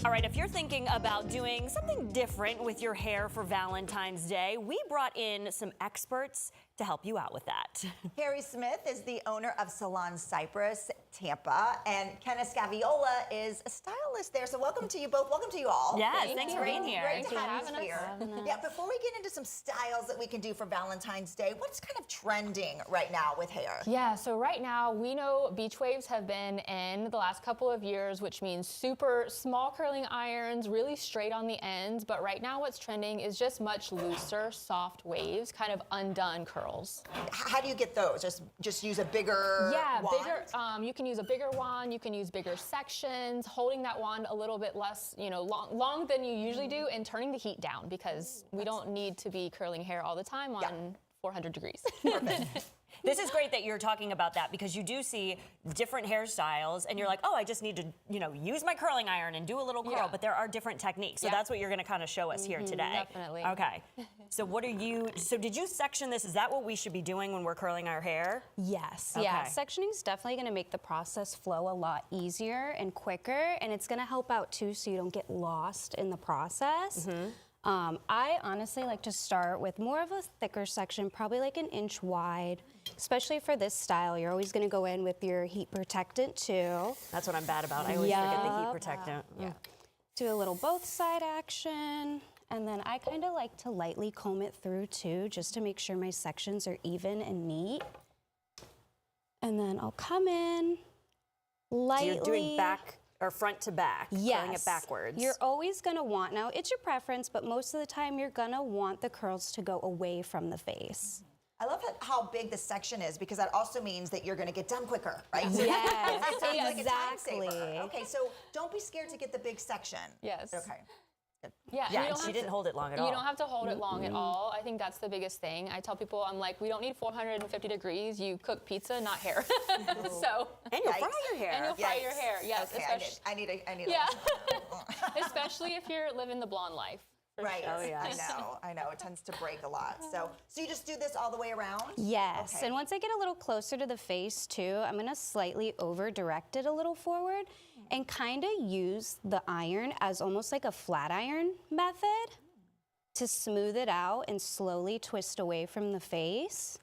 All right, if you're thinking about doing something different with your hair for Valentine's Day, we brought in some experts to help you out with that. Harry Smith is the owner of Salon Cypress Tampa, and Kenneth Scaviola is a stylist there. So welcome to you both. Welcome to you all. Yes, thanks for being here. Great to have you here. Yeah, before we get into some styles that we can do for Valentine's Day, what's kind of trending right now with hair? Yeah, so right now we know beach waves have been in the last couple of years, which means super small curling irons, really straight on the ends. But right now what's trending is just much looser, soft waves, kind of undone curls. How do you get those? Just use a bigger wand? Bigger. You can use a bigger wand. You can use bigger sections, holding that wand a little bit less, long than you usually do, and turning the heat down because we don't need to be curling hair all the time on 400 degrees. Perfect. This is great that you're talking about that because you do see different hairstyles and you're like, oh, I just need to, use my curling iron and do a little curl, but there are different techniques. So that's what you're going to kind of show us here today. Definitely. Okay. So so did you section this? Is that what we should be doing when we're curling our hair? Yes. Okay. Yeah. Sectioning is definitely going to make the process flow a lot easier and quicker, and it's going to help out too so you don't get lost in the process. I honestly like to start with more of a thicker section, probably like an inch wide, especially for this style. You're always going to go in with your heat protectant too. That's what I'm bad about. I always forget the heat protectant. Do a little both side action, and then I kind of like to lightly comb it through too, just to make sure my sections are even and neat. And then I'll come in lightly. So you're doing back or front to back, curling it backwards. You're always going to want, now it's your preference, but most of the time you're going to want the curls to go away from the face. I love how big the section is because that also means that you're going to get done quicker, right? Yes, Like exactly. a time saver. Okay, so don't be scared to get the big section. Yes. Okay. Yeah, and she didn't hold it long at all. You don't have to hold it long at all. I think that's the biggest thing. I tell people, I'm like, we don't need 450 degrees. You cook pizza, not hair. So. And you'll fry your hair. And you'll fry your hair. Yes. Okay, I need a yeah. Especially if you're living the blonde life. Right. Oh, yeah. I know. It tends to break a lot. So you just do this all the way around? Yes. Okay. And once I get a little closer to the face too, I'm going to slightly over direct it a little forward and kind of use the iron as almost like a flat iron method to smooth it out and slowly twist away from the face.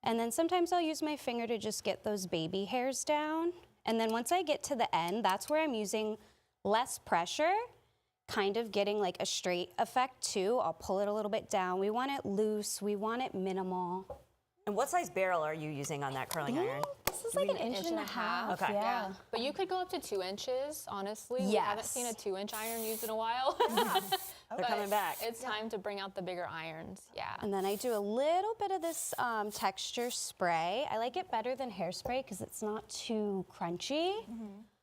And then sometimes I'll use my finger to just get those baby hairs down. And then once I get to the end, that's where I'm using less pressure, kind of getting like a straight effect too. I'll pull it a little bit down. We want it loose. We want it minimal. And what size barrel are you using on that curling iron? This is like an inch and a half. Okay. Yeah. But you could go up to 2 inches, honestly. Yes. We haven't seen a 2-inch iron used in a while. They're coming back. It's time to bring out the bigger irons. Yeah. And then I do a little bit of this texture spray. I like it better than hairspray because it's not too crunchy.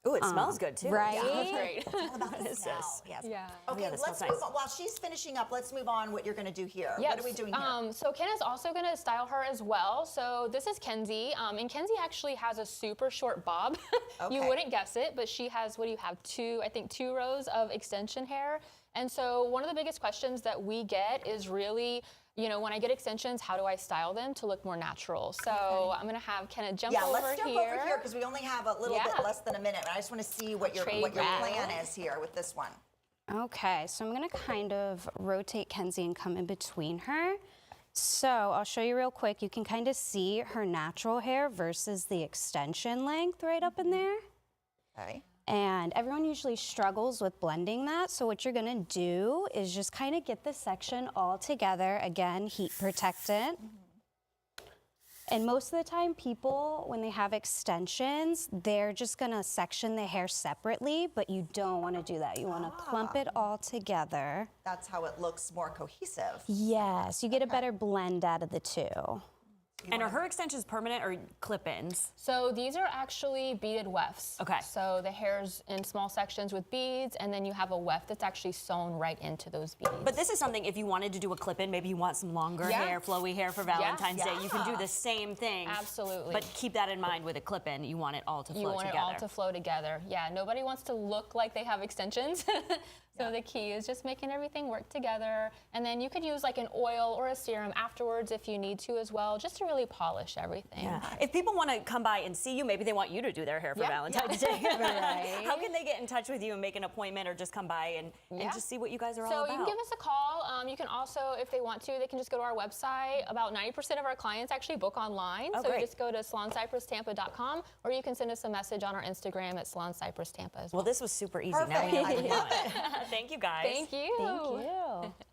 Ooh, it smells good too. Right? That's great. All about the smell. Yes. Yeah. Okay, Yeah, this let's smells move nice. on. While she's finishing up, let's move on what you're going to do here. Yes. What are we doing here? So Ken is also going to style her as well. So this is Kenzie, and Kenzie actually has a super short bob. You Okay. wouldn't guess it, but she has, what do you have, two rows of extension hair. And so one of the biggest questions that we get is really, when I get extensions, how do I style them to look more natural? So I'm going to have Ken jump over here. Let's jump over here because we only have a little bit less than a minute. I just want to see what your plan is here with this one. Okay, so I'm going to kind of rotate Kenzie and come in between her. So I'll show you real quick. You can kind of see her natural hair versus the extension length right up in there. Okay. And everyone usually struggles with blending that. So what you're gonna do is just kind of get this section all together. Again, heat protectant. And most of the time people, when they have extensions, they're just gonna section the hair separately, but you don't wanna do that. You wanna clump it all together. That's how it looks more cohesive. Yes, you get a better blend out of the two. And are her extensions permanent or clip-ins? So these are actually beaded wefts. Okay. So the hair's in small sections with beads, and then you have a weft that's actually sewn right into those beads. But this is something, if you wanted to do a clip-in, maybe you want some longer hair, flowy hair for Valentine's Day, you can do the same thing. Absolutely. But keep that in mind with a clip-in, you want it all to flow together. You want it all to flow together. Yeah, nobody wants to look like they have extensions. So the key is just making everything work together. And then you could use like an oil or a serum afterwards if you need to as well, just to really really polish everything. Yeah. If people want to come by and see you, maybe they want you to do their hair for Valentine's Day. Right. How can they get in touch with you and make an appointment, or just come by and just see what you guys are all So about? you can give us a call. You can also, if they want to, they can just go to our website. About 90% of our clients actually book online. Oh, so great. you just go to saloncyprestampa.com, or you can send us a message on our Instagram at Salon Cypress Tampa as well. Well, this was super easy. Now we know how to do it. Thank you, guys. Thank you. Thank you.